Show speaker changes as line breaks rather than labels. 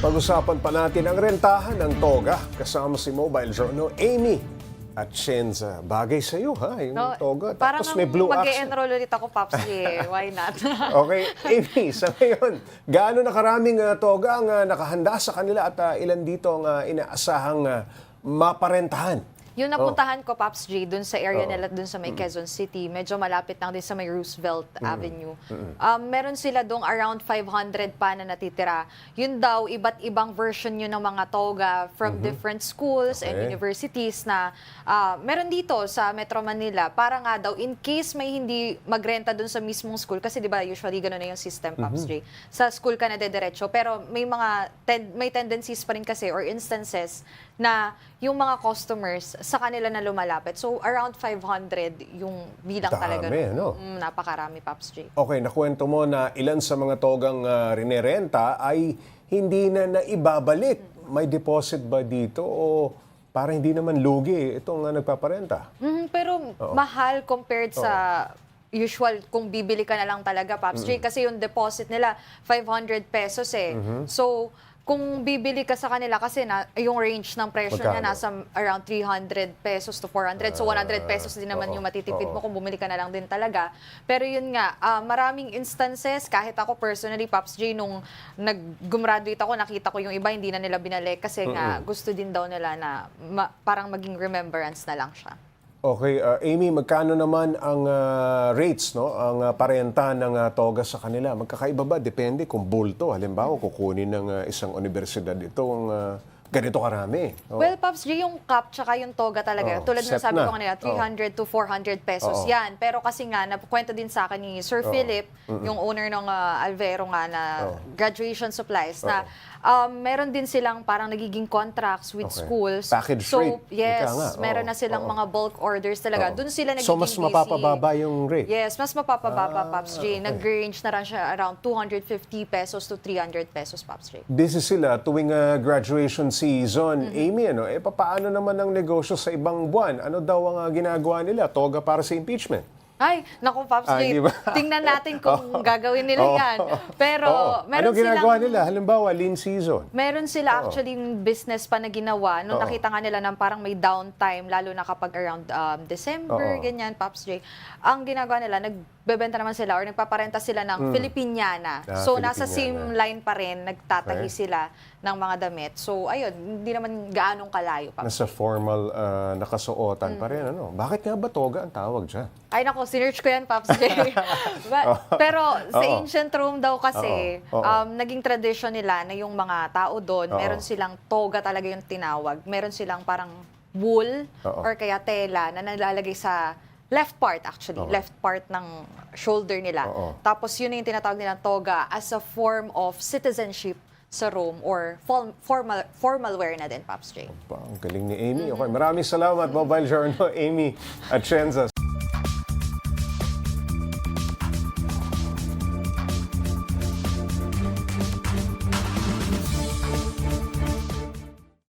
Pag-usapan pa natin ang rentahan ng toga kasama si Mobile Journal Amy at Shenza. Bagay sa iyo ha, yung toga.
Parang
Tapos may blue accent.
mag-e-enroll ulit ako, Pops. Why not?
Okay, Amy, sa ngayon, gaano na karaming toga ang nakahanda sa kanila at ilan dito ang inaasahang maparentahan?
Yung napuntahan ko, Pops J, dun sa area nila, dun sa may Quezon City, medyo malapit lang din sa may Roosevelt Avenue. Meron sila dong around 500 pa na natitira. Yun daw, iba't ibang version yun ng mga toga from different schools and universities na meron dito sa Metro Manila. Para nga daw, in case may hindi magrenta dun sa mismong school, kasi di ba usually gano'n na yung system, Pops J. Sa school ka na dediretso, pero may mga may tendencies pa rin kasi or instances na yung mga customers sa kanila na lumalapit. So, around 500 yung bilang talaga.
Dami, no?
Napakarami, Pops J.
Okay, nakwento mo na ilan sa mga togang rinerenta ay hindi na naibabalik. May deposit ba dito o parang hindi naman lugi itong nagpaparenta?
Pero mahal compared sa usual kung bibili ka na lang talaga, Pops J. Kasi yung deposit nila, 500 pesos eh. So, kung bibili ka sa kanila kasi yung range ng presyo niya nasa around 300 pesos to 400. So 100 pesos din naman yung matitipid mo kung bumili ka na lang din talaga. Pero yun nga, maraming instances, kahit ako personally, Pops J, nung nag-gumraduate ako, nakita ko yung iba, hindi na nila binalik kasi nga gusto din daw nila na parang maging remembrance na lang siya.
Okay, Amy, magkano naman ang rates, no? Ang parenta ng toga sa kanila? Magkakaiba ba? Depende kung bulto. Halimbawa, kukunin ng isang universidad itong ganito karami.
Well, Pops J, yung cup tsaka yung toga talaga, tulad ng
set
sabi
na.
ko kanina, 300 to 400 pesos yan. Pero kasi nga, nakwento din sa akin ni Sir Philip, yung owner ng Alvero nga na graduation supplies, na meron din silang parang nagiging contracts with schools.
Package
so,
rate.
yes,
Ika nga.
meron na silang mga bulk orders talaga. Doon sila nagiging
So, mas
busy.
mapapababa yung rate?
Yes, mas mapapababa, Pops J. Nag-range na rin siya around 250 pesos to 300 pesos, Pops J.
Busy sila tuwing graduation season. Amy, paano naman ang negosyo sa ibang buwan? Ano daw ang ginagawa nila? Toga para sa impeachment?
Ay, naku, Pops J,
diba?
tingnan natin kung gagawin nila yan. Pero
Ano
meron
ginagawa
silang,
nila? Halimbawa, lean season.
meron sila actually business pa na ginawa. Nung nakita nga nila na parang may downtime, lalo na kapag around December, ganyan, Pops J. Ang ginagawa nila, nagbebenta naman sila or nagpaparenta sila ng Filipiniana. So, nasa
Filipiniana.
same line pa rin, nagtatahi sila ng mga damit. So, ayun, hindi naman gaanong kalayo, Pops.
Nasa formal nakasuotan pa rin. Ano? Bakit nga ba toga ang tawag dyan?
Ay nako, sinearch ko yan, Pops J. Pero sa ancient Rome daw kasi, naging tradition nila na yung mga tao doon, meron silang toga talaga yung tinawag. Meron silang parang wool or kaya tela na nalalagay sa left part actually, left part ng shoulder nila. Tapos yun yung tinatawag nilang toga as a form of citizenship sa Rome or formal wear na din, Pops J.
Ang galing ni Amy. Okay, maraming salamat, Mobile Journal, Amy at Shenza.